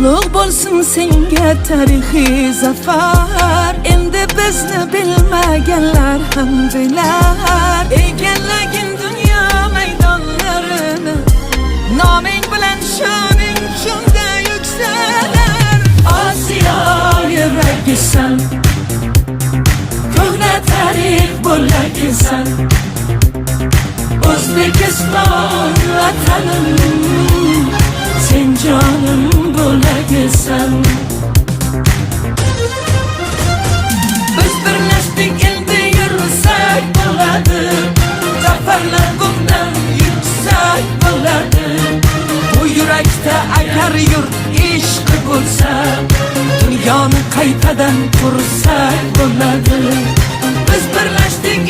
Qutlug' bo'lsin senga tarixiy zafar. Endi bizni bilmaganlar ham bilar. Egallagin dunyo maydonlarini, noming bilan shoning shunda yuksalar. Osiyo yuragisan, ko'hna tarix bo'lagisan. O'zbekiston vatanim, sen jonim bo'lagisan. Biz birlashdik, endi yursak bo'ladi. Zafarlar bundan yuksak bo'ladi. Bu yurakda agar yurt ishqi bo'lsa, dunyoni qaytadan qursak bo'ladi. Biz birlashdik,